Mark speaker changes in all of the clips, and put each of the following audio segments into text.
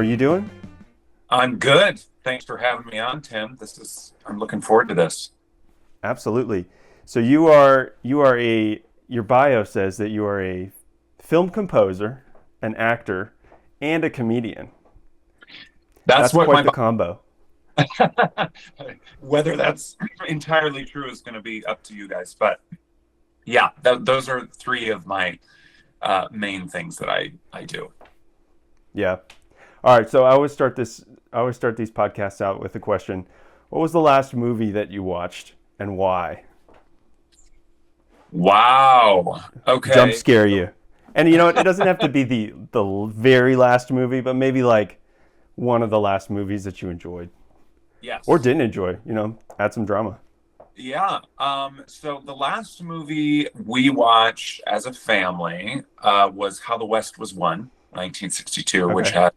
Speaker 1: are you doing?
Speaker 2: I'm good. Thanks for having me on, Tim. I'm looking forward to this.
Speaker 1: Absolutely. So you are your bio says that you are a film composer, an actor, and a comedian.
Speaker 2: That's
Speaker 1: That's
Speaker 2: what
Speaker 1: quite the combo.
Speaker 2: whether that's entirely true is going to be up to you guys. But yeah, those are three of my main things that I do.
Speaker 1: Yeah. All right. So I always start these podcasts out with a question. What was the last movie that you watched and why?
Speaker 2: Wow.
Speaker 1: Jump
Speaker 2: Okay.
Speaker 1: scare you. And you know what? It doesn't have to be the very last movie, but maybe like one of the last movies that you enjoyed or
Speaker 2: Yes.
Speaker 1: didn't enjoy. Add some drama.
Speaker 2: Yeah. So the last movie we watched as a family was How the West Was Won, 1962, which
Speaker 1: Okay.
Speaker 2: had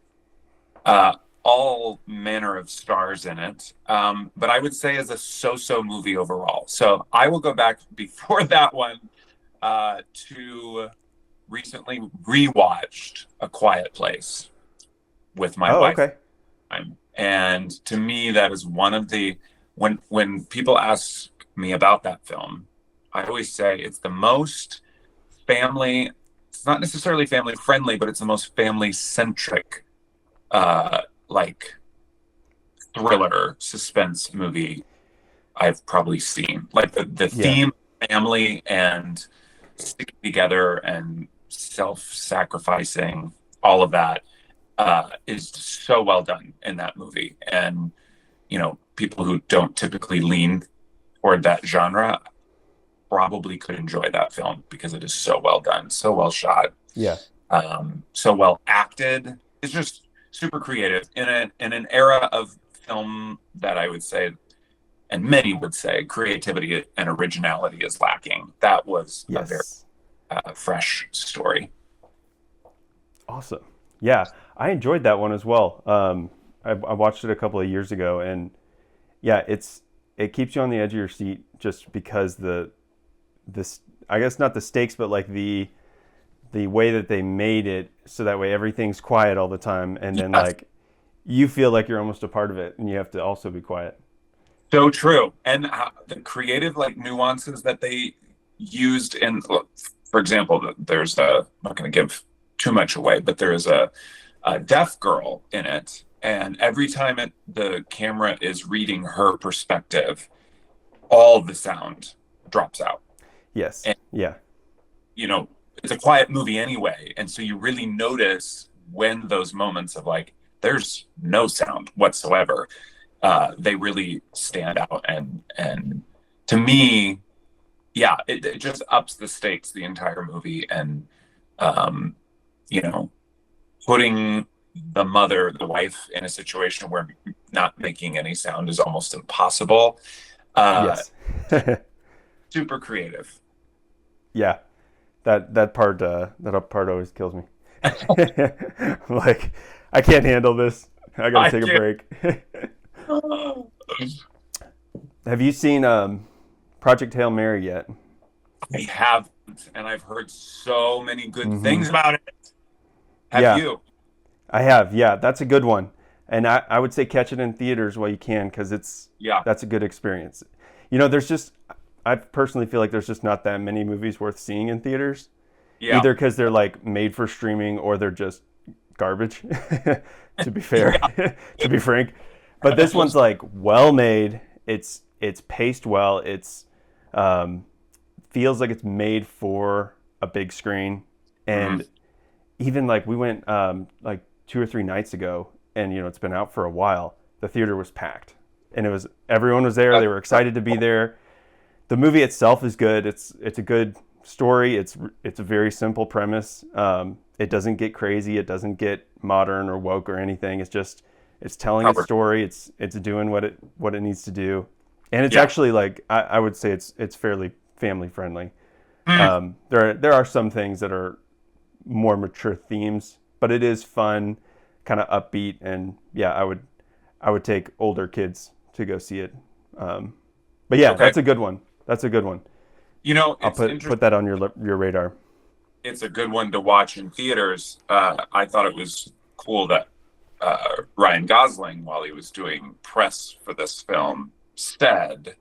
Speaker 2: uh, all manner of stars in it. But I would say as a so-so movie overall. So I will go back before that one to recently rewatched A Quiet Place with my
Speaker 1: Oh,
Speaker 2: wife.
Speaker 1: okay.
Speaker 2: And to me, that is one of the when people ask me about that film, I always say it's the most family. It's not necessarily family friendly, but it's the most family centric like thriller suspense movie I've probably seen. Like the
Speaker 1: Yeah.
Speaker 2: theme of family and sticking together and self-sacrificing, all of that is so well done in that movie. And people who don't typically lean toward that genre probably could enjoy that film because it is so well done, so well shot,
Speaker 1: Yeah.
Speaker 2: so well acted. It's just super creative in an era of film that I would say, and many would say, creativity and originality is lacking. That was a very
Speaker 1: Yes.
Speaker 2: fresh story.
Speaker 1: Awesome. Yeah. I enjoyed that one as well. I watched it a couple of years ago, and yeah, it keeps you on the edge of your seat just because this I guess not the stakes, but like the way that they made it so that way everything's quiet all the time, and then
Speaker 2: Yes,
Speaker 1: like you feel like you're almost a part of it, and you have to also be quiet.
Speaker 2: so true. And the creative like nuances that they used in, for example, there's a, I'm not going to give too much away, but there is a deaf girl in it. And every time the camera is reading her perspective, all the sound drops out.
Speaker 1: Yes.
Speaker 2: And,
Speaker 1: Yeah.
Speaker 2: you know, it's a quiet movie anyway. And so you really notice when those moments of like, there's no sound whatsoever, they really stand out. And to me, yeah, it just ups the stakes the entire movie. And, um, you know, putting the wife, in a situation where not making any sound is almost impossible. Uh,
Speaker 1: Yes.
Speaker 2: Super creative.
Speaker 1: Yeah. That part always kills me. Like I can't handle this. I gotta
Speaker 2: I
Speaker 1: take a
Speaker 2: can't.
Speaker 1: break. Have you seen Project Hail Mary yet?
Speaker 2: I haven't, and I've heard so many good
Speaker 1: Mm-hmm.
Speaker 2: things about it. Have
Speaker 1: Yeah,
Speaker 2: you?
Speaker 1: I have. Yeah, that's a good one. And I would say catch it in theaters while you can because
Speaker 2: Yeah,
Speaker 1: that's a good experience. There's just I personally feel like there's just not that many movies worth seeing in theaters,
Speaker 2: yeah,
Speaker 1: either because they're like made for streaming or they're just garbage. To be fair,
Speaker 2: yeah.
Speaker 1: to be frank, but this one's like well made. It's paced well. It's um, feels like it's made for a big screen,
Speaker 2: Mhm.
Speaker 1: and even like we went like 2 or 3 nights ago, and it's been out for a while. The theater was packed, and it was everyone was there. They were excited to be there. The movie itself is good. It's a good story. It's a very simple premise. It doesn't get crazy. It doesn't get modern or woke or anything. It's telling its
Speaker 2: Covered.
Speaker 1: story. It's doing what it needs to do, and it's
Speaker 2: Yeah.
Speaker 1: actually like I would say it's fairly family friendly.
Speaker 2: Mm.
Speaker 1: There are some things that are more mature themes, but it is fun, kind of upbeat, and yeah, I would take older kids to go see it. Um, but yeah,
Speaker 2: Okay.
Speaker 1: that's a good one. That's a good one. I'll
Speaker 2: It's
Speaker 1: put
Speaker 2: interesting.
Speaker 1: that on your radar.
Speaker 2: It's a good one to watch in theaters. I thought it was cool that Ryan Gosling, while he was doing press for this film, said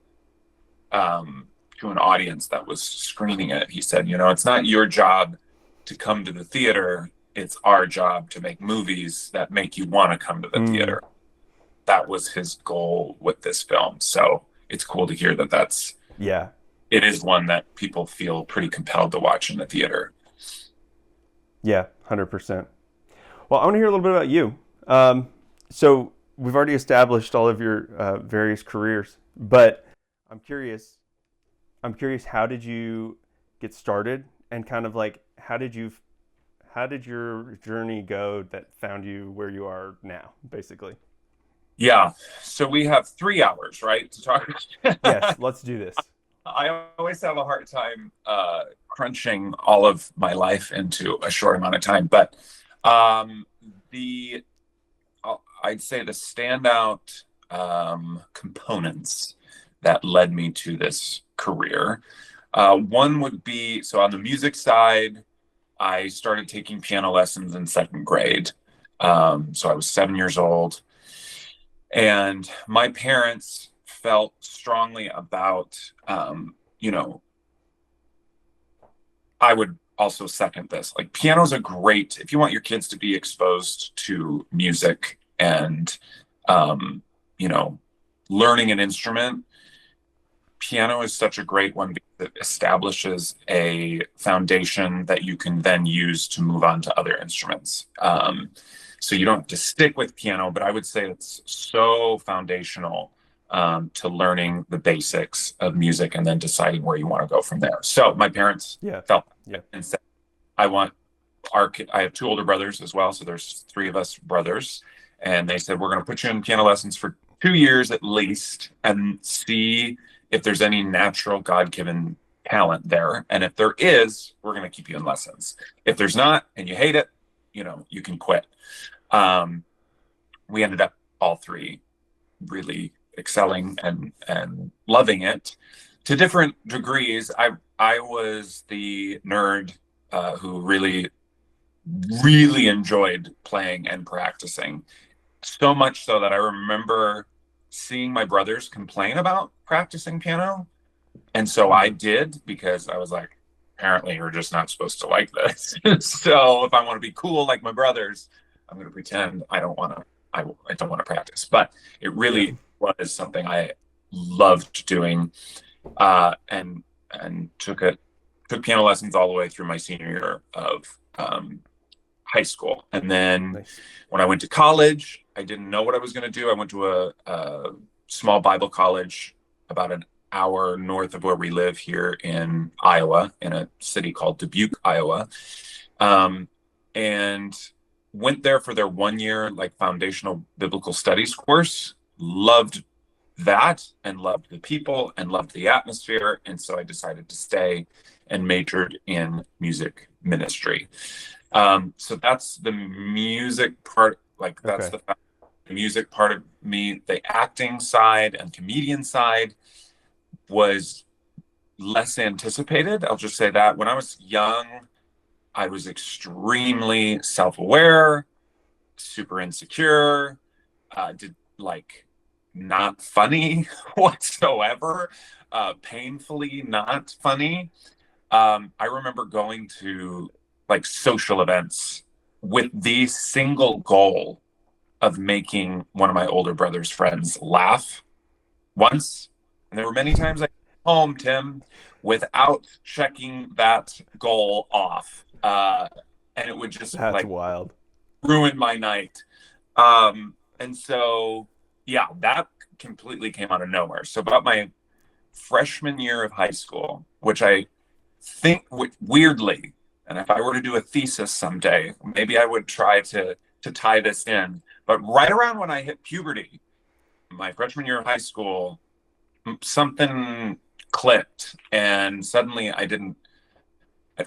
Speaker 2: to an audience that was screening it, he said, it's not your job to come to the theater. It's our job to make movies that make you want to come to the theater. That was his goal with this film. So it's cool to hear that it is one that people feel pretty compelled to watch in the theater.
Speaker 1: Yeah, 100%. Well, I want to hear a little bit about you. So we've already established all of your various careers, but I'm curious, how did you get started, and kind of like, how did your journey go that found you where you are now, basically?
Speaker 2: Yeah. So we have 3 hours, right, to talk.
Speaker 1: Yes, let's do this.
Speaker 2: I always have a hard time crunching all of my life into a short amount of time, but I'd say the standout components that led me to this career. One would be, so on the music side, I started taking piano lessons in 2nd grade. So I was 7 years old. And my parents felt strongly about, I would also second this. Like, piano's a great, if you want your kids to be exposed to music and, learning an instrument, piano is such a great one because it establishes a foundation that you can then use to move on to other instruments. So you don't have to stick with piano, but I would say it's so foundational to learning the basics of music and then deciding where you want to go from there. So my parents felt and said, I have 2 older brothers as well, so there's 3 of us brothers, and they said, we're going to put you in piano lessons for 2 years at least and see if there's any natural God-given talent there. And if there is, we're going to keep you in lessons. If there's not, and you hate it, you can quit. We ended up all 3 really excelling and loving it to different degrees. I was the nerd who really, really enjoyed playing and practicing. So much so that I remember seeing my brothers complain about practicing piano. And so I did, because I was like, apparently you're just not supposed to like this. So if I want to be cool like my brothers, I'm going to pretend I don't want to practice. But it really was something I loved doing, and took piano lessons all the way through my senior year of high school. And then when I went to college, I didn't know what I was going to do. I went to a small Bible college about an hour north of where we live here in Iowa, in a city called Dubuque, Iowa, and went there for their 1-year foundational biblical studies course. Loved that and loved the people and loved the atmosphere. And so I decided to stay and majored in music ministry. So that's the music part. That's the music part of me. The acting side and comedian side was less anticipated. I'll just say that. When I was young, I was extremely self-aware, super insecure, not funny whatsoever, painfully not funny. I remember going to social events with the single goal of making one of my older brother's friends laugh once. And there were many times I came home, Tim, without checking that goal off. And it would just
Speaker 1: That's wild.
Speaker 2: Ruin my night. And so, that completely came out of nowhere. So about my freshman year of high school, which I think weirdly, and if I were to do a thesis someday, maybe I would try to tie this in. But right around when I hit puberty, my freshman year of high school, something clicked, and suddenly I didn't,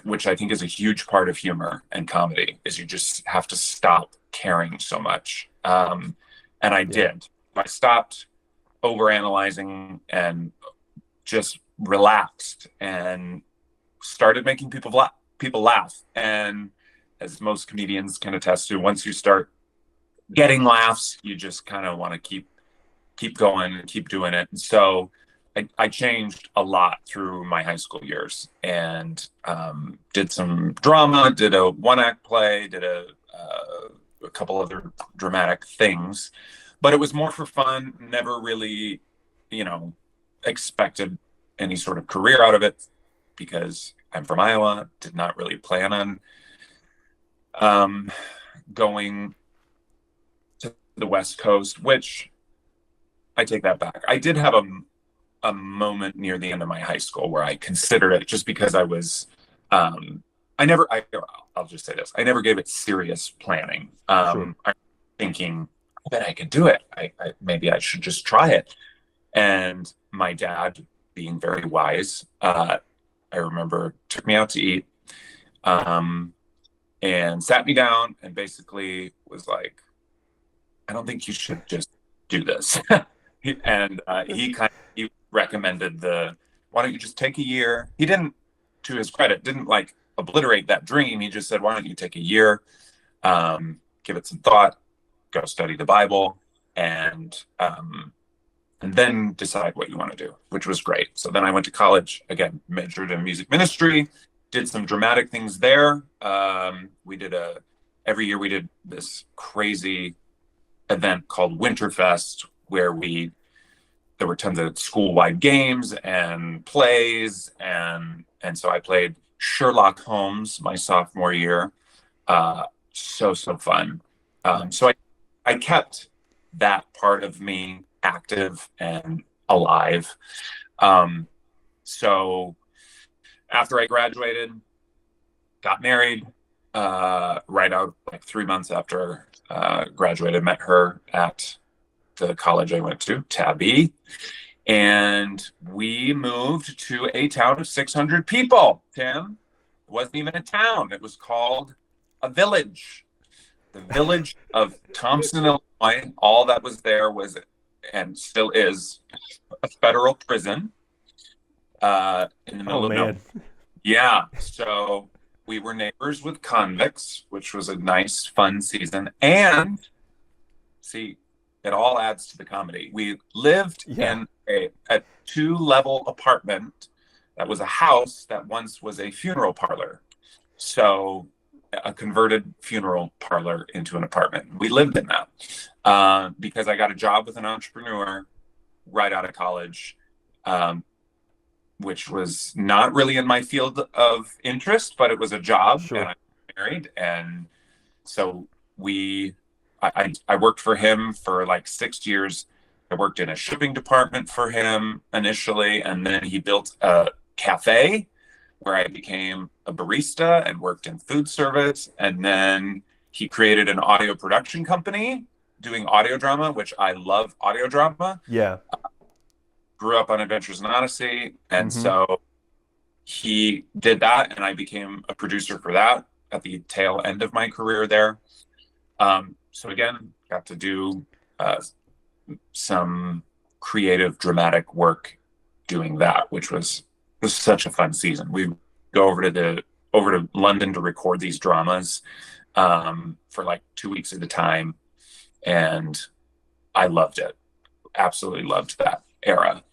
Speaker 2: which I think is a huge part of humor and comedy, is you just have to stop caring so much. And I did. I stopped overanalyzing and just relaxed and started making people laugh. And as most comedians can attest to, once you start getting laughs. You just kind of want to keep going and keep doing it. And so I changed a lot through my high school years, and did some drama, did a one-act play, did a couple other dramatic things, but it was more for fun. Never really, expected any sort of career out of it because I'm from Iowa. Did not really plan on going to the West Coast, which I take that back. I did have a moment near the end of my high school where I considered it, just because I was, I'll just say this. I never gave it serious planning.
Speaker 1: Sure.
Speaker 2: I'm thinking, I bet I could do it. Maybe I should just try it. And my dad, being very wise, I remember took me out to eat, and sat me down and basically was like, I don't think you should just do this. And he recommended why don't you just take a year? He didn't, to his credit, didn't like obliterate that dream. He just said, why don't you take a year, give it some thought, go study the Bible, and then decide what you want to do, which was great. So then I went to college, again, majored in music ministry, did some dramatic things there. Every year we did this crazy event called Winterfest, where there were tons of school-wide games and plays, and so I played Sherlock Holmes my sophomore year. So fun. So I kept that part of me active and alive. So after I graduated, got married, right out, like 3 months after graduated, met her at the college I went to, Tabby, and we moved to a town of 600 people. Tim, it wasn't even a town. It was called a village. The village of Thompson, Illinois. All that was there was, and still is, a federal prison in the middle of nowhere. Yeah. So we were neighbors with convicts, which was a nice, fun season. And see, it all adds to the comedy. We lived in a 2-level apartment that was a house that once was a funeral parlor. So a converted funeral parlor into an apartment. We lived in that because I got a job with an entrepreneur right out of college, which was not really in my field of interest, but it was a job. Sure. And I was married. And so I worked for him for like 6 years. I worked in a shipping department for him initially, and then he built a cafe where I became a barista and worked in food service. And then he created an audio production company doing audio drama, which I love audio drama.
Speaker 1: Yeah.
Speaker 2: Grew up on Adventures in Odyssey. And so he did that, and I became a producer for that at the tail end of my career there. So again, got to do some creative, dramatic work doing that, which was such a fun season. We go over to London to record these dramas for like 2 weeks at a time, and I loved it. Absolutely loved that era.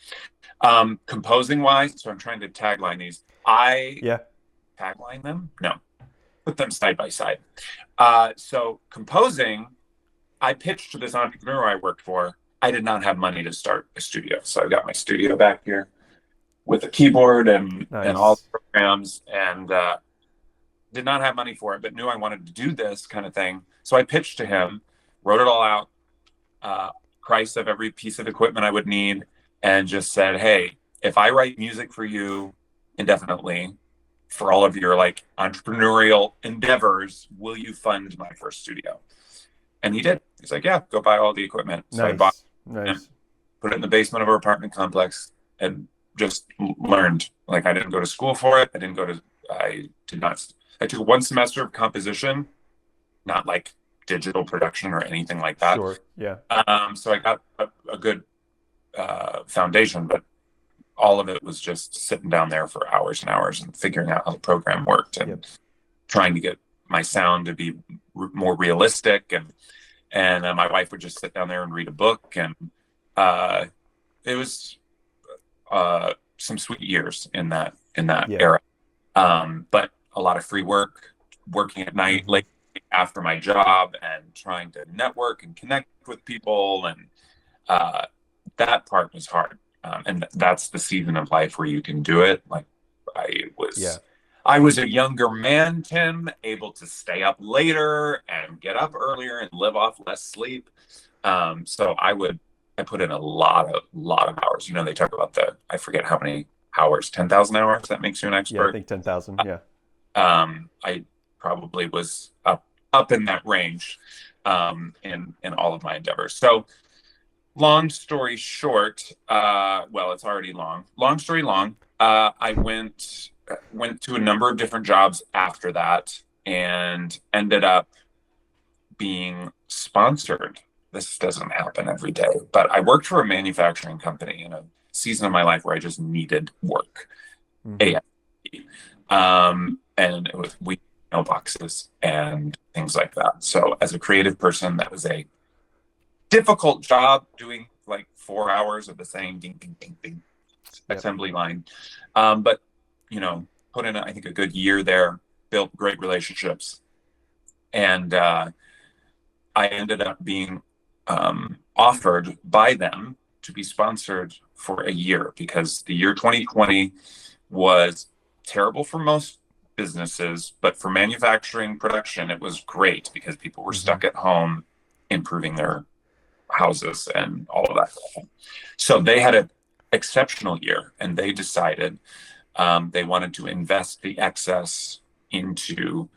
Speaker 2: Composing wise, so I'm trying to tagline these. Tagline them? No. Put them side by side. So composing, I pitched to this entrepreneur I worked for. I did not have money to start a studio. So I've got my studio back here with a keyboard and all the programs, and did not have money for it, but knew I wanted to do this kind of thing. So I pitched to him, wrote it all out, price of every piece of equipment I would need, and just said, hey, if I write music for you indefinitely, for all of your like entrepreneurial endeavors, will you fund my first studio? And he did. He's like, yeah, go buy all the equipment. So I bought it, put it in the basement of our apartment complex, and just learned. Like, I didn't go to school for it. I took 1 semester of composition, not like digital production or anything like that.
Speaker 1: Sure. Yeah.
Speaker 2: So I got a good foundation, but all of it was just sitting down there for hours and hours and figuring out how the program worked and trying to get my sound to be more realistic and my wife would just sit down there and read a book, and uh, it was some sweet years in that
Speaker 1: Yeah.
Speaker 2: era. But a lot of free work, working at night,
Speaker 1: Hmm.
Speaker 2: late after my job, and trying to network and connect with people, and uh, that part was hard. And that's the season of life where you can do it. Like I
Speaker 1: Yeah.
Speaker 2: was, I was a younger man, Tim, able to stay up later and get up earlier and live off less sleep. So I put in a lot of hours. You know, they talk about I forget how many hours, 10,000 hours. That makes you an
Speaker 1: Yeah. I
Speaker 2: expert.
Speaker 1: think 10,000. Yeah.
Speaker 2: I probably was up in that range in all of my endeavors. So long story short, well, it's already long. Long story long. I went to a number of different jobs after that, and ended up being sponsored. This doesn't happen every day, but I worked for a manufacturing company in a season of my life where I just needed work.
Speaker 1: Hmm.
Speaker 2: ASAP. And it was we mailboxes and things like that. So as a creative person, that was a difficult job, doing like 4 hours of the same ding ding ding ding
Speaker 1: Yep.
Speaker 2: assembly line. But put in I think a good year there, built great relationships, and I ended up being offered by them to be sponsored for a year, because the year 2020 was terrible for most businesses, but for manufacturing production, it was great because people were
Speaker 1: Hmm.
Speaker 2: stuck at home improving their houses and all of that. So they had an exceptional year, and they decided they wanted to invest the excess into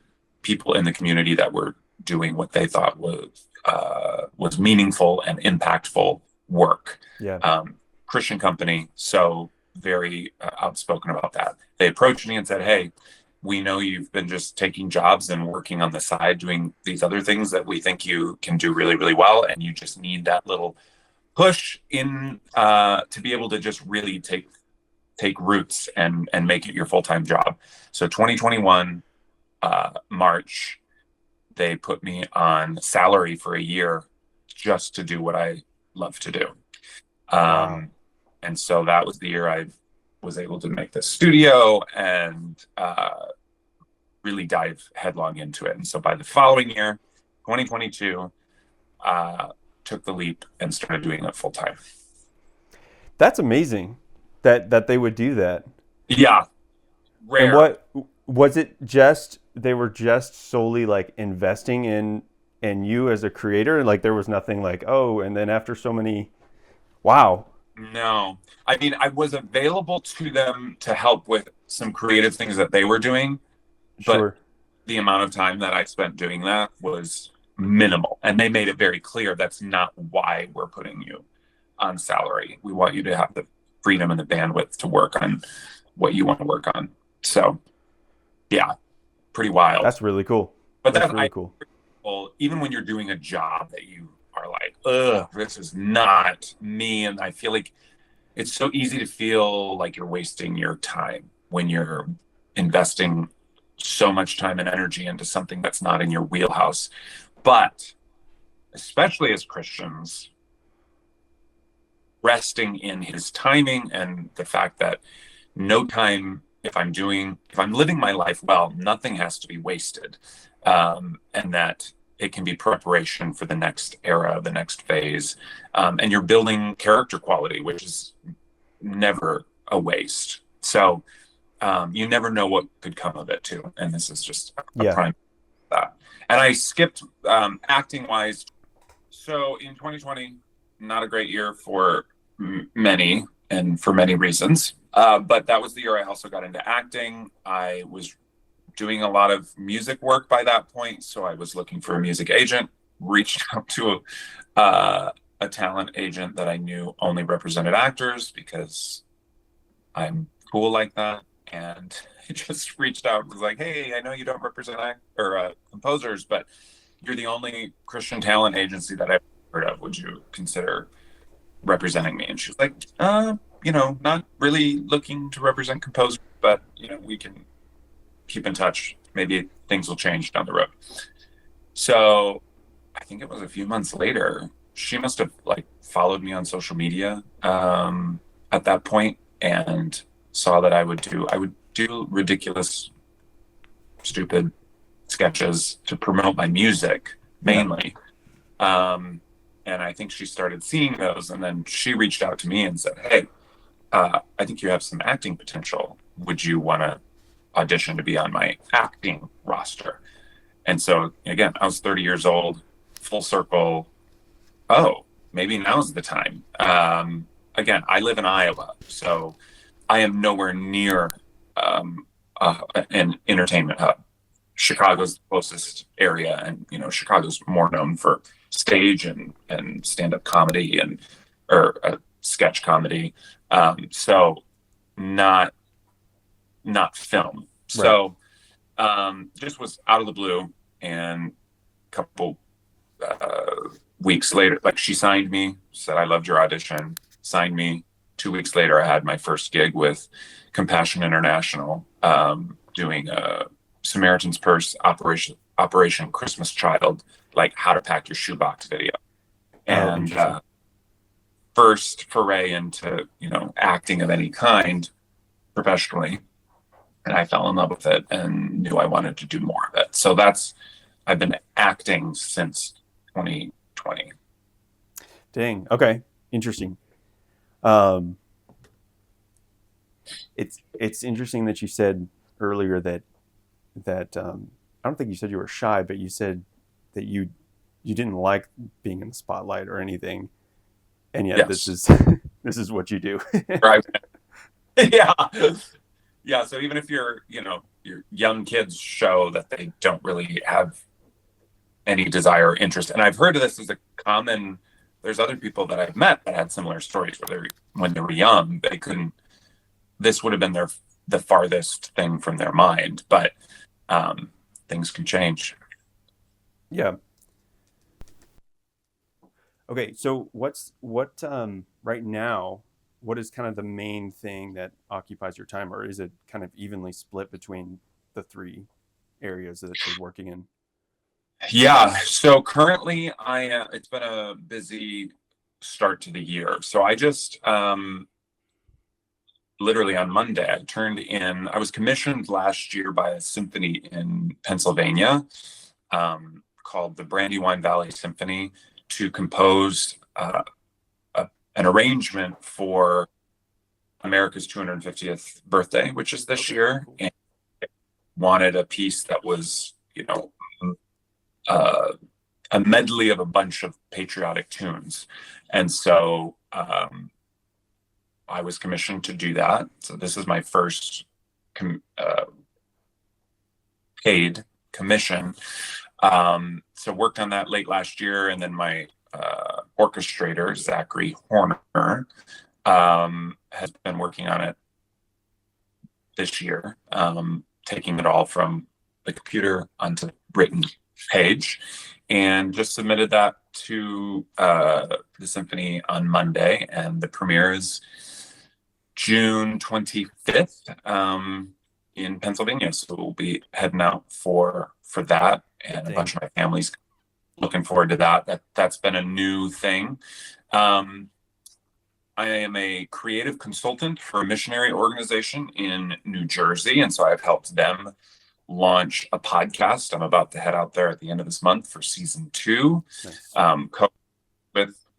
Speaker 2: people in the community that were doing what they thought was meaningful and impactful work.
Speaker 1: Yeah.
Speaker 2: Christian company, so very outspoken about that. They approached me and said, "Hey, we know you've been just taking jobs and working on the side, doing these other things that we think you can do really, really well, and you just need that little push in to be able to just really take roots and make it your full-time job." So 2021 March, they put me on salary for a year just to do what I love to do.
Speaker 1: Wow.
Speaker 2: And so that was the year I was able to make this studio and really dive headlong into it. And so by the following year, 2022, took the leap and started doing it full time.
Speaker 1: That's amazing that they would do that.
Speaker 2: Yeah,
Speaker 1: And
Speaker 2: rare.
Speaker 1: what was it, just they were just solely like investing in you as a creator, like there was nothing like, oh, and then after so many, wow.
Speaker 2: No, I mean, I was available to them to help with some creative things that they were doing, but
Speaker 1: Sure.
Speaker 2: the amount of time that I spent doing that was minimal. And they made it very clear that's not why we're putting you on salary. We want you to have the freedom and the bandwidth to work on what you want to work on. So, yeah, pretty wild.
Speaker 1: That's really cool.
Speaker 2: But
Speaker 1: That's
Speaker 2: that
Speaker 1: really
Speaker 2: I
Speaker 1: cool.
Speaker 2: well, even when you're doing a job that you are like, ugh, this is not me, and I feel like it's so easy to feel like you're wasting your time when you're investing so much time and energy into something that's not in your wheelhouse. But especially as Christians, resting in his timing and the fact that no time, if I'm living my life well, nothing has to be wasted. And that it can be preparation for the next era, the next phase. And you're building character quality, which is never a waste. So you never know what could come of it too. And this is just a
Speaker 1: Yeah.
Speaker 2: prime of that. And I skipped acting wise. So in 2020, not a great year for many and for many reasons. But that was the year I also got into acting. I was doing a lot of music work by that point, so I was looking for a music agent. Reached out to a talent agent that I knew only represented actors because I'm cool like that. And he just reached out and was like, "Hey, I know you don't represent composers, but you're the only Christian talent agency that I've heard of. Would you consider representing me?" And she was like, not really looking to represent composers, but we can keep in touch. Maybe things will change down the road." So I think it was a few months later. She must have like followed me on social media at that point and saw that I would do ridiculous, stupid sketches to promote my music
Speaker 1: Yeah.
Speaker 2: mainly. And I think she started seeing those, and then she reached out to me and said, "Hey, I think you have some acting potential. Would you want to audition to be on my acting roster?" And so again, I was 30 years old, full circle. Oh, maybe now's the time. Again, I live in Iowa, so I am nowhere near an entertainment hub. Chicago's the closest area, and Chicago's more known for stage and stand-up comedy and or sketch comedy. So not film.
Speaker 1: Right.
Speaker 2: So just was out of the blue, and a couple weeks later, like she signed me, said, "I loved your audition," signed me. 2 weeks later, I had my first gig with Compassion International, doing a Samaritan's Purse Operation Christmas Child, like how to pack your shoebox video.
Speaker 1: Oh,
Speaker 2: And
Speaker 1: interesting.
Speaker 2: first foray into acting of any kind professionally, and I fell in love with it and knew I wanted to do more of it. So I've been acting since 2020.
Speaker 1: Dang. Okay. Interesting. Um, it's interesting that you said earlier that I don't think you said you were shy, but you said that you didn't like being in the spotlight or anything, and yet this
Speaker 2: Yes.
Speaker 1: is this is what you do.
Speaker 2: Right. Yeah. Yeah. So even if your young kids show that they don't really have any desire or interest, and I've heard of this as a common. There's other people that I've met that had similar stories where when they were young, they couldn't. This would have been the farthest thing from their mind, but things can change.
Speaker 1: Yeah. Okay. So what right now? What is kind of the main thing that occupies your time, or is it kind of evenly split between the three areas that you're working in?
Speaker 2: Yeah. So currently, it's been a busy start to the year. So I just literally on Monday, I was commissioned last year by a symphony in Pennsylvania, called the Brandywine Valley Symphony, to compose an arrangement for America's 250th birthday, which is this year, and wanted a piece that was, uh, a medley of a bunch of patriotic tunes. And so I was commissioned to do that. So this is my first paid commission. So worked on that late last year, and then my orchestrator, Zachary Horner, has been working on it this year, taking it all from the computer onto written page, and just submitted that to the symphony on Monday, and the premiere is June 25th in Pennsylvania. So we'll be heading out for that, and a bunch of my family's looking forward to that. That's been a new thing. I am a creative consultant for a missionary organization in New Jersey, and so I've helped them launch a podcast. I'm about to head out there at the end of this month for season 2. Nice.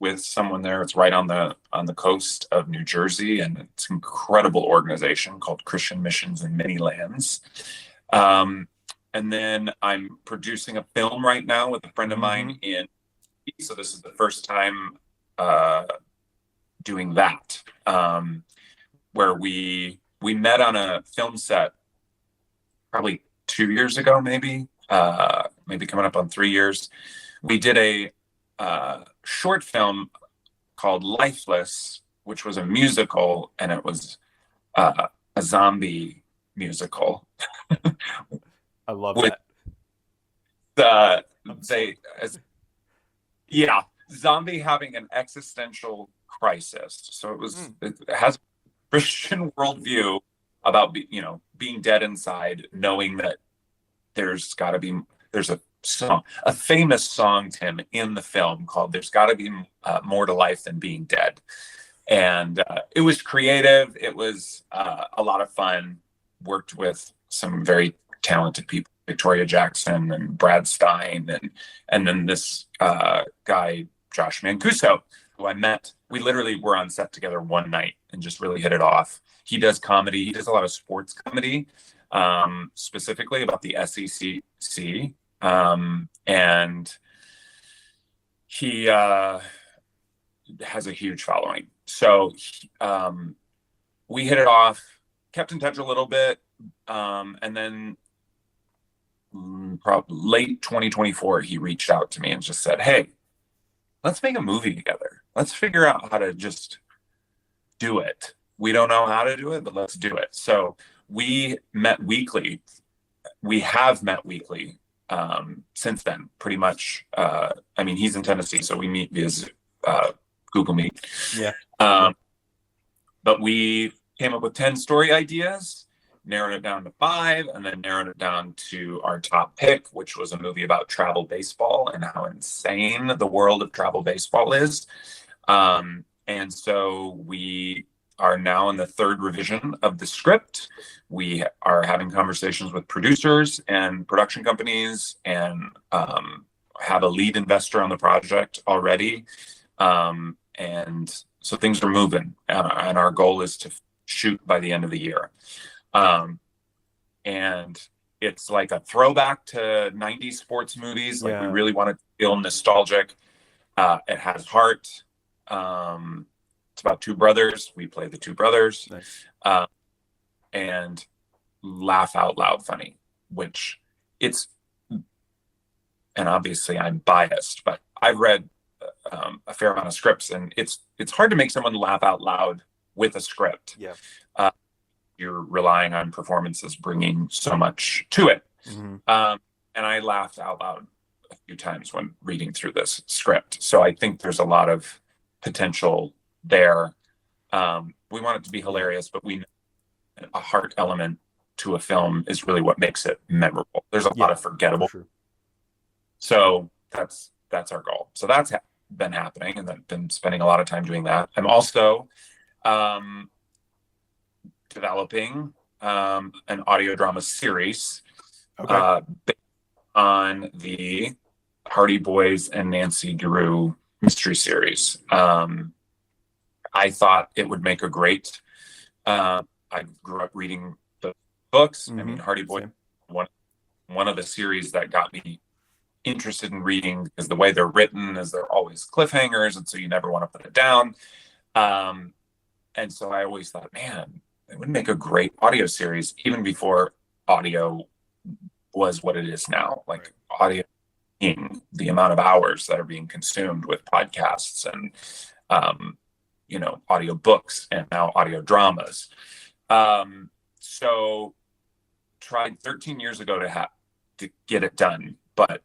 Speaker 2: With someone there. It's right on the coast of New Jersey, and it's an incredible organization called Christian Missions in Many Lands. And then I'm producing a film right now with a friend of mine so this is the first time doing that, where we met on a film set probably 2 years ago, maybe coming up on 3 years. We did a short film called Lifeless, which was a musical, and it was a zombie musical.
Speaker 1: I love
Speaker 2: with,
Speaker 1: that.
Speaker 2: Zombie having an existential crisis. So it has a Christian worldview about being dead inside, knowing that there's song, a famous song, Tim, in the film called "There's Got to Be More to Life Than Being Dead." And it was creative. It was a lot of fun. Worked with some very talented people, Victoria Jackson and Brad Stein, and then this guy, Josh Mancuso, who I met. We literally were on set together one night and just really hit it off. He does comedy. He does a lot of sports comedy, specifically about the SEC. And he has a huge following. So we hit it off, kept in touch a little bit, and then late 2024, he reached out to me and just said, "Hey, let's make a movie together. Let's figure out how to just do it. We don't know how to do it, but let's do it." So we met weekly. We have met weekly since then, pretty much. I mean, he's in Tennessee, so we meet via Google Meet.
Speaker 1: Yeah.
Speaker 2: But we came up with 10 story ideas, narrowed it down to 5, and then narrowed it down to our top pick, which was a movie about travel baseball and how insane the world of travel baseball is. And so we are now in the 3rd revision of the script. We are having conversations with producers and production companies, and have a lead investor on the project already. And so things are moving, and our goal is to shoot by the end of the year. And it's like a throwback to 90s sports movies. Like, we really want to feel nostalgic. It has heart. It's about 2 brothers. We play the 2 brothers. Nice. And laugh out loud funny, which it's, and obviously I'm biased, but I've read a fair amount of scripts, and it's hard to make someone laugh out loud with a script.
Speaker 1: Yeah.
Speaker 2: You're relying on performances bringing so much to it. Mm-hmm. And I laughed out loud a few times when reading through this script. So I think there's a lot of potential there. We want it to be hilarious, but we know a heart element to a film is really what makes it memorable. There's a lot of forgettable.
Speaker 1: For sure.
Speaker 2: So that's our goal. So that's been happening, and I've been spending a lot of time doing that. I'm also developing an audio drama series based on the Hardy Boys and Nancy Drew mystery series. I thought it would make a great. I grew up reading the books. Mm-hmm. I mean, Hardy Boys, one of the series that got me interested in reading, because the way they're written is they're always cliffhangers, and so you never want to put it down. And so I always thought, man, it would make a great audio series, even before audio was what it is now. Like, audio, the amount of hours that are being consumed with podcasts and audio books, and now audio dramas. So tried 13 years ago to get it done, but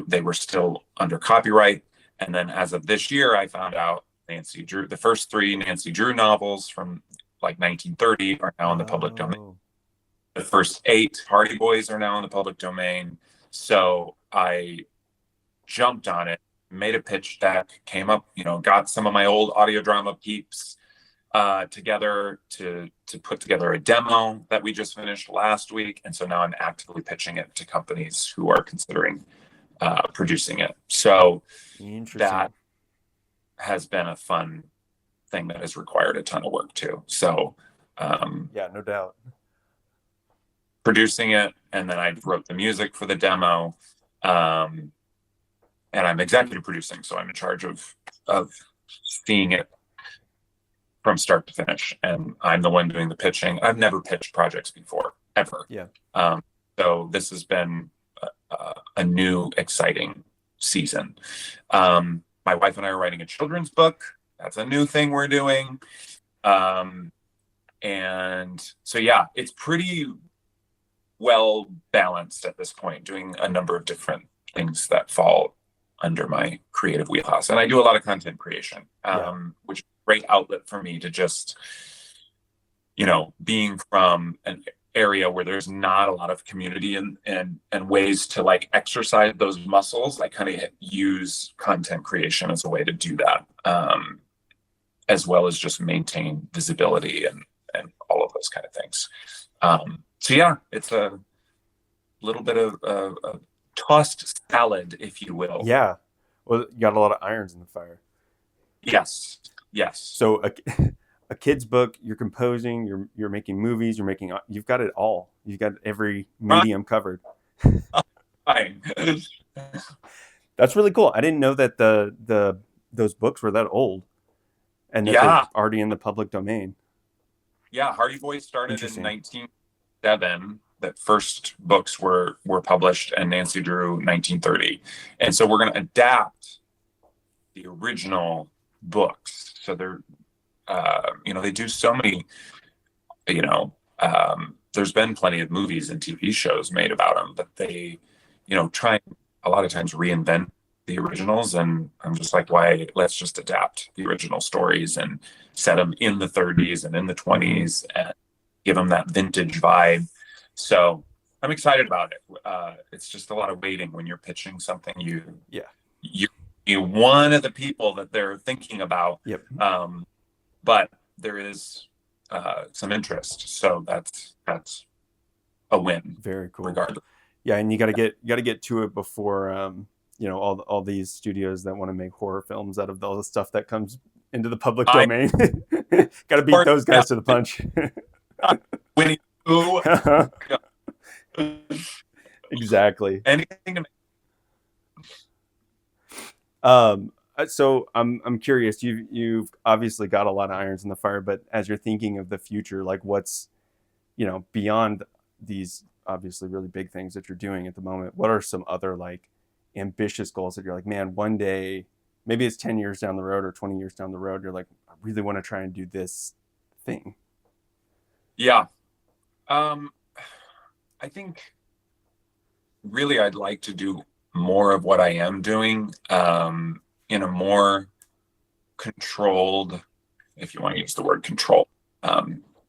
Speaker 2: they were still under copyright. And then as of this year, I found out Nancy Drew, the first 3 Nancy Drew novels from like 1930 are now in the public domain. The first 8 Hardy Boys are now in the public domain. So I jumped on it, made a pitch deck, came up, got some of my old audio drama peeps together to put together a demo that we just finished last week. And so now I'm actively pitching it to companies who are considering producing it. So that has been a fun thing that has required a ton of work too. So
Speaker 1: no doubt.
Speaker 2: Producing it, and then I wrote the music for the demo, and I'm executive producing, so I'm in charge of seeing it from start to finish, and I'm the one doing the pitching. I've never pitched projects before, ever. So this has been a new, exciting season. My wife and I are writing a children's book. That's a new thing we're doing. And so, it's pretty well balanced at this point, doing a number of different things that fall under my creative wheelhouse. And I do a lot of content creation, which is a great outlet for me to just, being from area where there's not a lot of community and ways to like exercise those muscles, I kind of use content creation as a way to do that, as well as just maintain visibility and all of those kind of things. So yeah, it's a little bit of a tossed salad, if you will.
Speaker 1: Yeah. Well, you got a lot of irons in the fire.
Speaker 2: Yes. Yes.
Speaker 1: So a kid's book, you're composing, you're making movies, you've got it all. You've got every medium covered.
Speaker 2: Fine.
Speaker 1: That's really cool. I didn't know that those books were that old, and that they're already in the public domain.
Speaker 2: Yeah, Hardy Boys started in 1907. That first books were published, and Nancy Drew 1930. And so we're going to adapt the original books. So they're, they do so many, there's been plenty of movies and TV shows made about them, but they, try a lot of times reinvent the originals. And I'm just like, why? Let's just adapt the original stories and set them in the 30s and in the 20s and give them that vintage vibe. So I'm excited about it. It's just a lot of waiting when you're pitching something. You're one of the people that they're thinking about.
Speaker 1: Yep.
Speaker 2: But there is some interest, so that's a win.
Speaker 1: Very cool.
Speaker 2: Regardless.
Speaker 1: Yeah, and you got to get to it before all these studios that want to make horror films out of all the stuff that comes into the public domain. Got to beat those guys to the punch.
Speaker 2: Winnie.
Speaker 1: Exactly.
Speaker 2: Anything to
Speaker 1: make. So I'm curious. You've obviously got a lot of irons in the fire, but as you're thinking of the future, like what's beyond these obviously really big things that you're doing at the moment, what are some other like ambitious goals that you're like, man, one day, maybe it's 10 years down the road or 20 years down the road, you're like, I really want to try and do this thing?
Speaker 2: Yeah. I think really I'd like to do more of what I am doing in a more controlled, if you want to use the word control.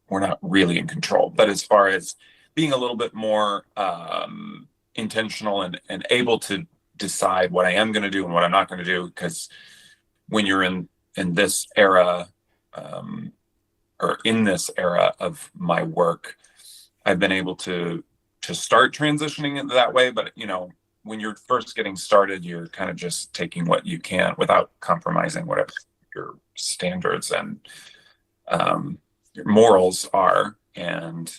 Speaker 2: We're not really in control, but as far as being a little bit more intentional and able to decide what I am going to do and what I'm not going to do, because when you're in this era, or in this era of my work, I've been able to start transitioning it that way. But, when you're first getting started, you're kind of just taking what you can without compromising whatever your standards and your morals are. And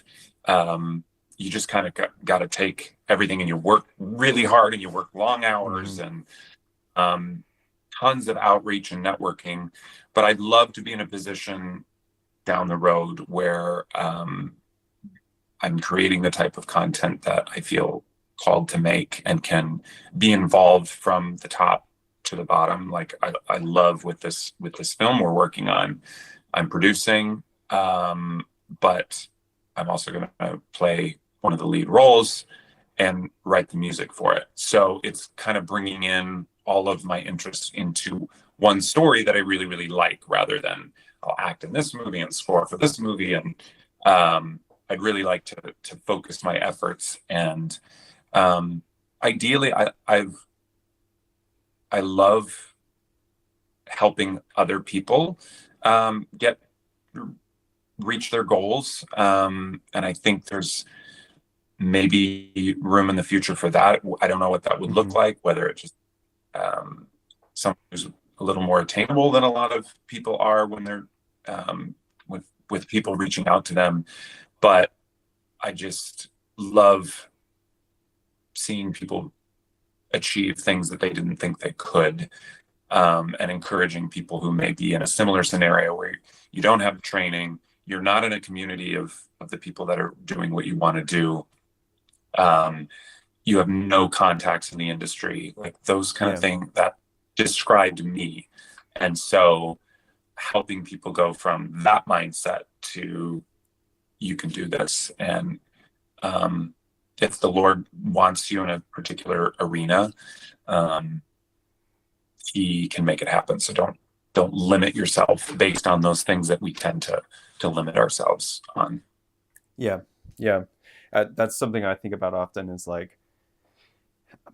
Speaker 2: you just kind of got to take everything, and you work really hard and you work long hours and tons of outreach and networking. But I'd love to be in a position down the road where I'm creating the type of content that I feel called to make and can be involved from the top to the bottom. Like I love with this film we're working on, I'm producing, but I'm also going to play one of the lead roles and write the music for it. So it's kind of bringing in all of my interests into one story that I really, really like, rather than I'll act in this movie and score for this movie. And I'd really like to focus my efforts. And ideally, I love helping other people reach their goals. And I think there's maybe room in the future for that. I don't know what that would look like, whether it's just something who's a little more attainable than a lot of people are when they're with people reaching out to them. But I just love seeing people achieve things that they didn't think they could, and encouraging people who may be in a similar scenario where you don't have the training, you're not in a community of the people that are doing what you want to do. You have no contacts in the industry, like those kind of things that described me. And so helping people go from that mindset to, you can do this. And if the Lord wants you in a particular arena, he can make it happen. So don't limit yourself based on those things that we tend to limit ourselves on.
Speaker 1: Yeah. Yeah. That's something I think about often is like,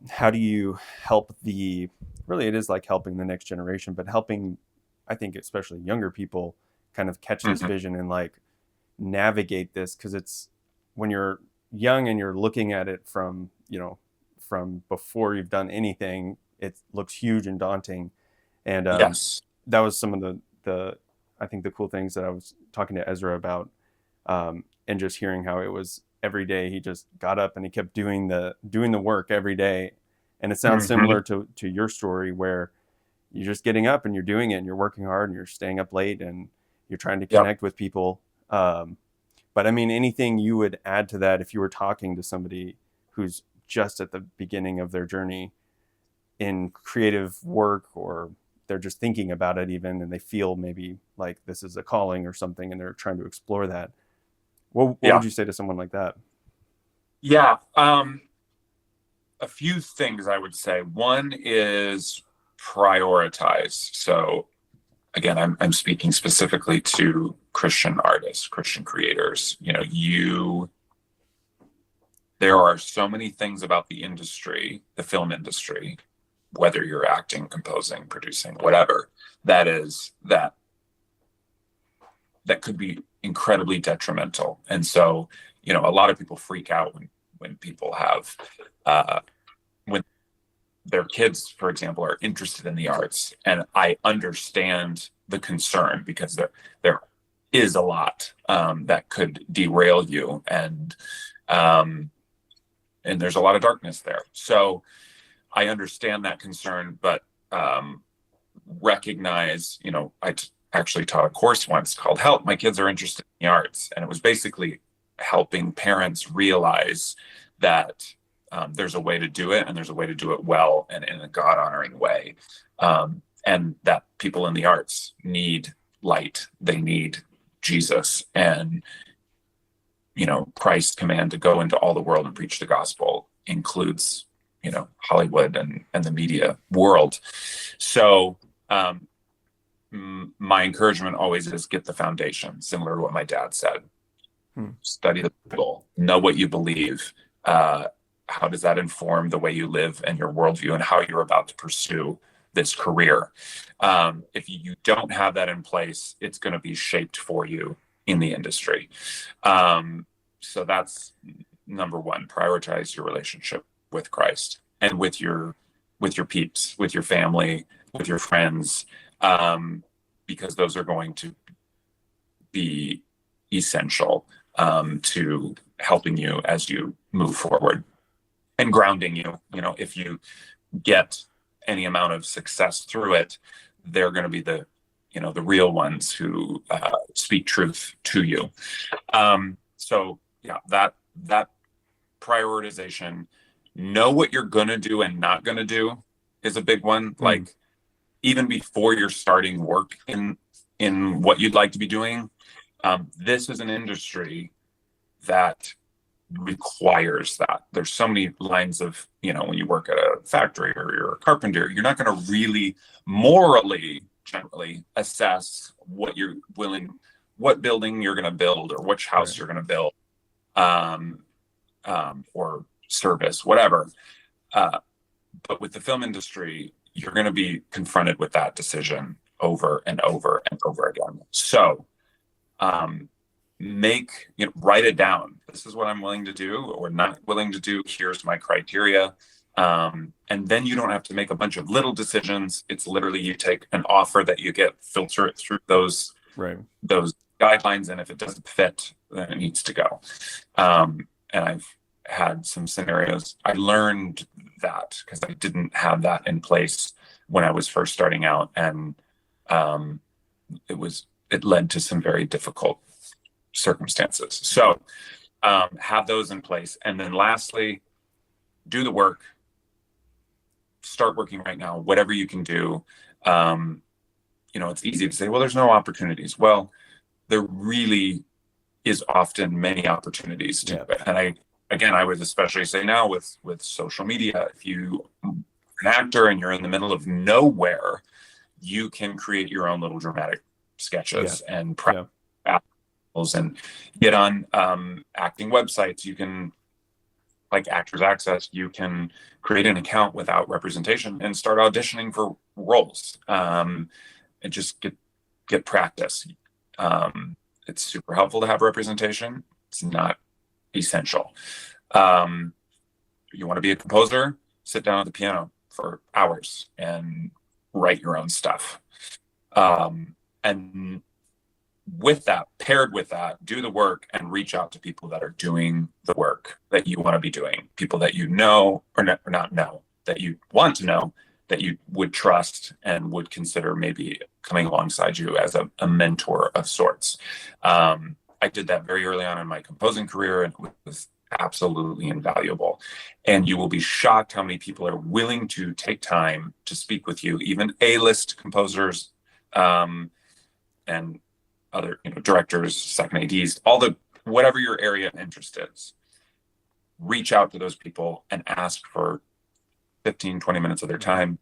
Speaker 1: how do you help the, really it is like helping the next generation, but helping, I think, especially younger people kind of catch this
Speaker 2: Hmm.
Speaker 1: vision and like navigate this. Cause it's when you're young and you're looking at it from, from before you've done anything, it looks huge and daunting. And
Speaker 2: Yes.
Speaker 1: that was some of the, I think the cool things that I was talking to Ezra about, and just hearing how it was every day he just got up and he kept doing the work every day. And it sounds
Speaker 2: Hmm.
Speaker 1: similar to your story where you're just getting up and you're doing it and you're working hard and you're staying up late and you're trying to
Speaker 2: Yep.
Speaker 1: connect with people. But I mean, anything you would add to that if you were talking to somebody who's just at the beginning of their journey in creative work, or they're just thinking about it even and they feel maybe like this is a calling or something and they're trying to explore that. What would
Speaker 2: Yeah.
Speaker 1: you say to someone like that?
Speaker 2: Yeah. A few things I would say. One is prioritize. So again, I'm speaking specifically to Christian artists, Christian creators. There are so many things about the industry, the film industry, whether you're acting, composing, producing, whatever, that could be incredibly detrimental. And so, a lot of people freak out when people have when their kids, for example, are interested in the arts. And I understand the concern because there is a lot that could derail you, and there's a lot of darkness there. So I understand that concern, but recognize, actually taught a course once called Help, My Kids Are Interested in the Arts. And it was basically helping parents realize that there's a way to do it and there's a way to do it well and in a God honoring way. And that people in the arts need light, they need Jesus. And Christ's command to go into all the world and preach the gospel includes, Hollywood and the media world. So my encouragement always is get the foundation, similar to what my dad said. Study the Bible, know what you believe. How does that inform the way you live and your worldview and how you're about to pursue this career? If you don't have that in place, it's going to be shaped for you in the industry. So that's number one. Prioritize your relationship with Christ and with your peeps, with your family, with your friends, because those are going to be essential to helping you as you move forward and grounding you. If you get any amount of success through it, they're going to be the real ones who speak truth to you. So yeah, that prioritization, know what you're going to do and not going to do is a big one. Like even before you're starting work in what you'd like to be doing, this is an industry that requires that. There's so many lines of, when you work at a factory or you're a carpenter, you're not going to really morally generally assess what building you're going to build or which house you're going to build, or service, whatever. But with the film industry, you're going to be confronted with that decision over and over and over again. So write it down. This is what I'm willing to do or not willing to do. Here's my criteria. And then you don't have to make a bunch of little decisions. It's literally you take an offer that you get, filter it through those guidelines. And if it doesn't fit, then it needs to go. And I've had some scenarios. I learned that because I didn't have that in place when I was first starting out. And it led to some very difficult circumstances. So have those in place. And then lastly, do the work. Start working right now, whatever you can do. It's easy to say, well, there's no opportunities. Well, there really is often many opportunities to it. And I would especially say now with social media, if you are an actor and you're in the middle of nowhere, you can create your own little dramatic sketches and and get on acting websites. You can, like Actors Access, you can create an account without representation and start auditioning for roles, and just get practice. It's super helpful to have representation. It's not essential. You want to be a composer, sit down at the piano for hours and write your own stuff. And with that, paired with that, do the work and reach out to people that are doing the work that you want to be doing, people that you know or not know, that you want to know, that you would trust and would consider maybe coming alongside you as a mentor of sorts. I did that very early on in my composing career, and it was absolutely invaluable. And you will be shocked how many people are willing to take time to speak with you, even A-list composers, and other, directors, second ADs, whatever your area of interest is. Reach out to those people and ask for 15, 20 minutes of their time,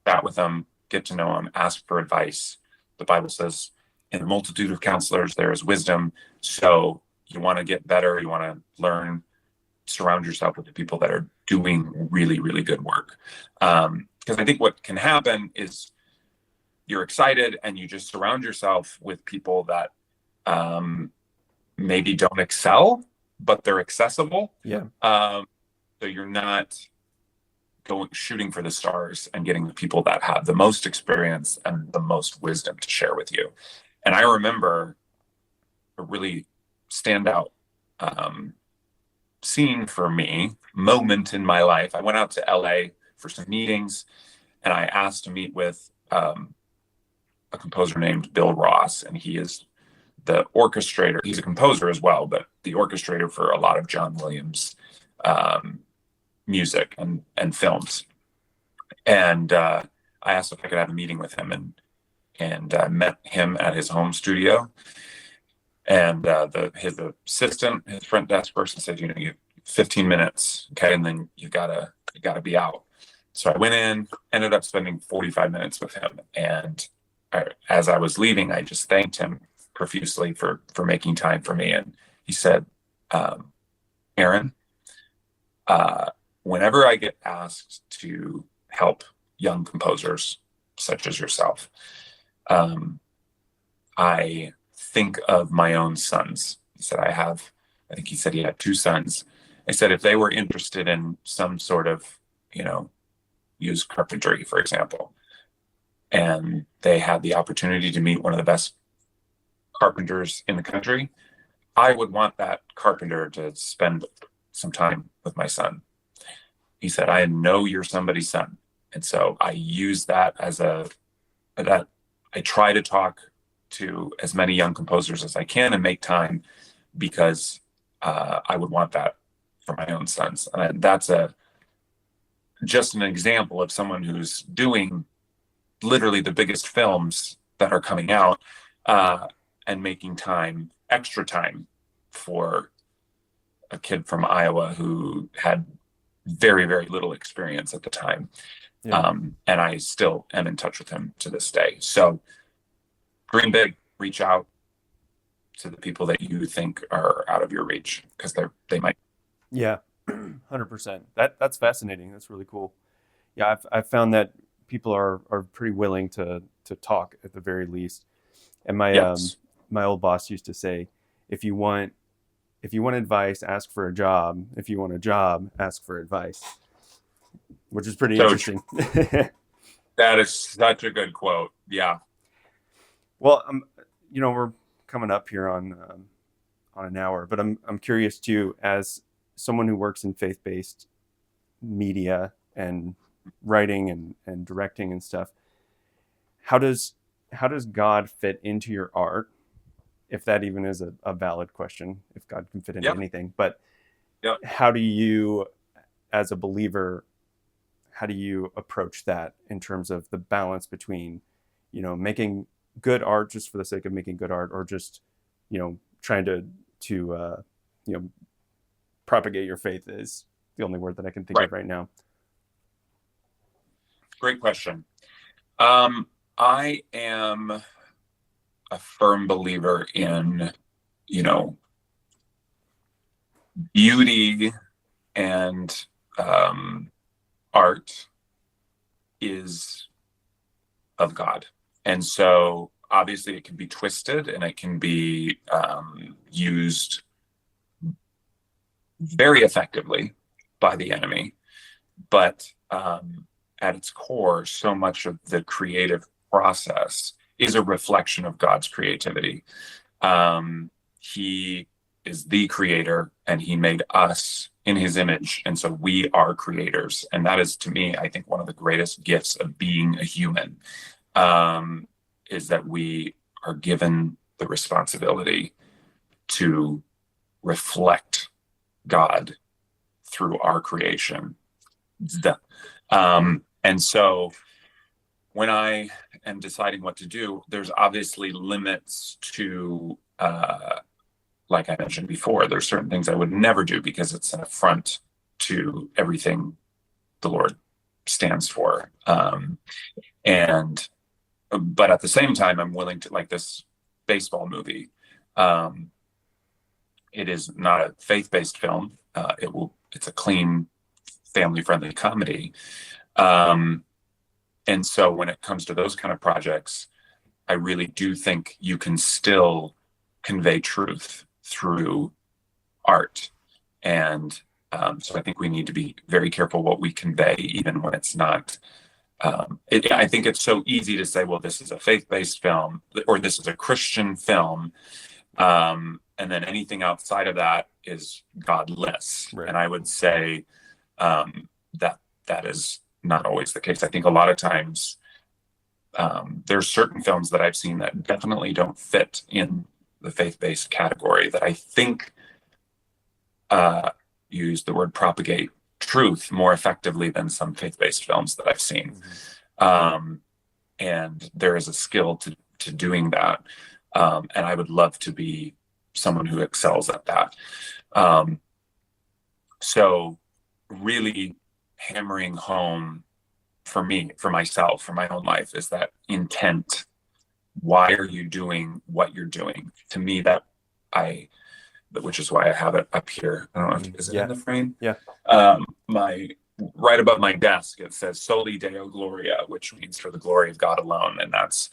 Speaker 2: chat with them, get to know them, ask for advice. The Bible says, in a multitude of counselors, there is wisdom. So you want to get better, you want to learn, surround yourself with the people that are doing really, really good work. Because I think what can happen is you're excited and you just surround yourself with people that maybe don't excel, but they're accessible.
Speaker 1: Yeah.
Speaker 2: So you're not shooting for the stars and getting the people that have the most experience and the most wisdom to share with you. And I remember a really standout scene for me, moment in my life. I went out to LA for some meetings, and I asked to meet with a composer named Bill Ross, and he is the orchestrator. He's a composer as well, but the orchestrator for a lot of John Williams music and films. And I asked if I could have a meeting with him, and met him at his home studio. And his assistant, his front desk person said, you have 15 minutes, okay, and then you gotta be out. So I went in, ended up spending 45 minutes with him, and as I was leaving, I just thanked him profusely for making time for me. And he said, Aaron, whenever I get asked to help young composers such as yourself, I think of my own sons. He said, I think he said he had 2 sons. I said, if they were interested in some sort of, use carpentry, for example, and they had the opportunity to meet one of the best carpenters in the country, I would want that carpenter to spend some time with my son. He said, I know you're somebody's son. And so I use that I try to talk to as many young composers as I can and make time, because I would want that for my own sons. And that's just an example of someone who's doing literally the biggest films that are coming out, and making time, extra time, for a kid from Iowa who had very, very little experience at the time. Yeah. And I still am in touch with him to this day. So dream big, reach out to the people that you think are out of your reach, because they might.
Speaker 1: Yeah, 100%. That's fascinating. That's really cool. Yeah, I've found that people are pretty willing to talk at the very least. And my old boss used to say, if you want advice, ask for a job. If you want a job, ask for advice, which is pretty interesting.
Speaker 2: That is such a good quote. Yeah.
Speaker 1: Well, we're coming up here on an hour, but I'm curious too, as someone who works in faith-based media and writing and directing and stuff, how does God fit into your art? If that even is a valid question, if God can fit into anything, but how do you, as a believer, how do you approach that in terms of the balance between, making good art just for the sake of making good art, or just, trying to propagate your faith is the only word that I can think of right now.
Speaker 2: Great question. I am a firm believer in you know, beauty and art is of God. And so obviously it can be twisted and it can be used very effectively by the enemy. But at its core, so much of the creative process is a reflection of God's creativity. He is the creator and he made us in his image. And so we are creators. And that is, to me, I think one of the greatest gifts of being a human, is that we are given the responsibility to reflect God through our creation. And so when I am deciding what to do, there's obviously limits to, like I mentioned before, there's certain things I would never do because it's an affront to everything the Lord stands for. But at the same time, I'm willing to, like this baseball movie. It is not a faith-based film. It's a clean, family-friendly comedy. And so when it comes to those kind of projects, I really do think you can still convey truth through art. And so I think we need to be very careful what we convey, even when it's not. I think it's so easy to say, well, this is a faith-based film or this is a Christian film. And then anything outside of that is godless. Right. And I would say that is not always the case. I think a lot of times there's certain films that I've seen that definitely don't fit in the faith-based category that I think use the word propagate truth more effectively than some faith-based films that I've seen. Mm-hmm. And there is a skill to doing that. And I would love to be someone who excels at that. So really hammering home for me, for myself, for my own life, is that intent. Why are you doing what you're doing? To me, which is why I have it up here. I don't know if is it in the frame? Yeah. Right above my desk, it says Soli Deo Gloria, which means for the glory of God alone. And that's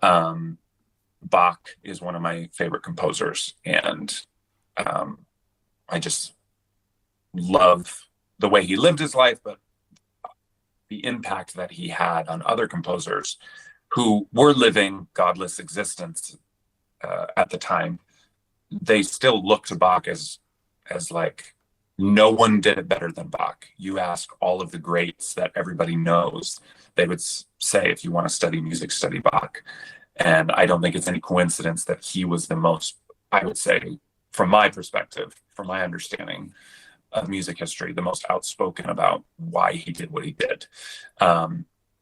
Speaker 2: Bach is one of my favorite composers. And I just love the way he lived his life, but the impact that he had on other composers who were living godless existence at the time. They still look to Bach as like, no one did it better than Bach. You ask all of the greats that everybody knows, they would say, if you want to study music, study Bach. And I don't think it's any coincidence that he was the most, I would say, from my perspective, from my understanding of music history, the most outspoken about why he did what he did.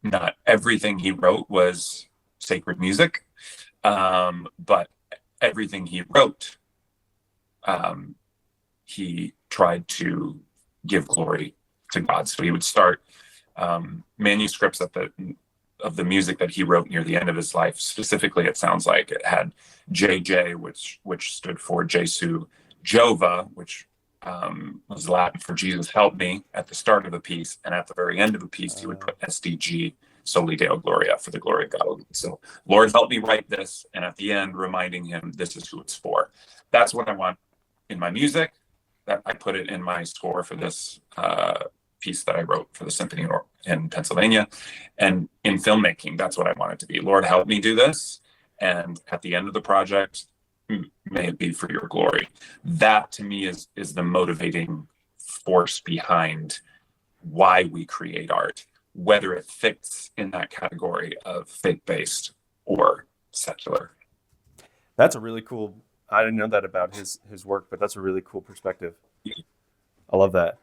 Speaker 2: Not everything he wrote was sacred music, but everything he wrote, he tried to give glory to God. So he would start manuscripts of the music that he wrote near the end of his life. Specifically, it sounds like it had JJ, which stood for Jesu Jova, which was Latin for Jesus help me at the start of a piece, and at the very end of a piece he would put SDG, Soli Deo Gloria, for the glory of God. So Lord help me write this, and at the end reminding him this is who it's for. That's what I want in my music. That I put it in my score for this piece that I wrote for the symphony in Pennsylvania, and in filmmaking, that's what I want it to be. Lord help me do this, and at the end of the project, may it be for your glory. That to me is the motivating force behind why we create art, whether it fits in that category of faith-based or secular.
Speaker 1: That's a really cool, I didn't know that about his work, but that's a really cool perspective. I love that.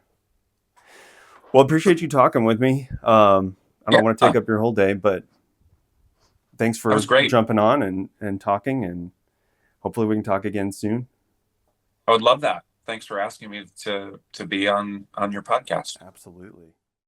Speaker 1: Well, appreciate you talking with me. I don't want to take up your whole day, but thanks for jumping on and talking, and hopefully we can talk again soon.
Speaker 2: I would love that. Thanks for asking me to be on your podcast.
Speaker 1: Absolutely.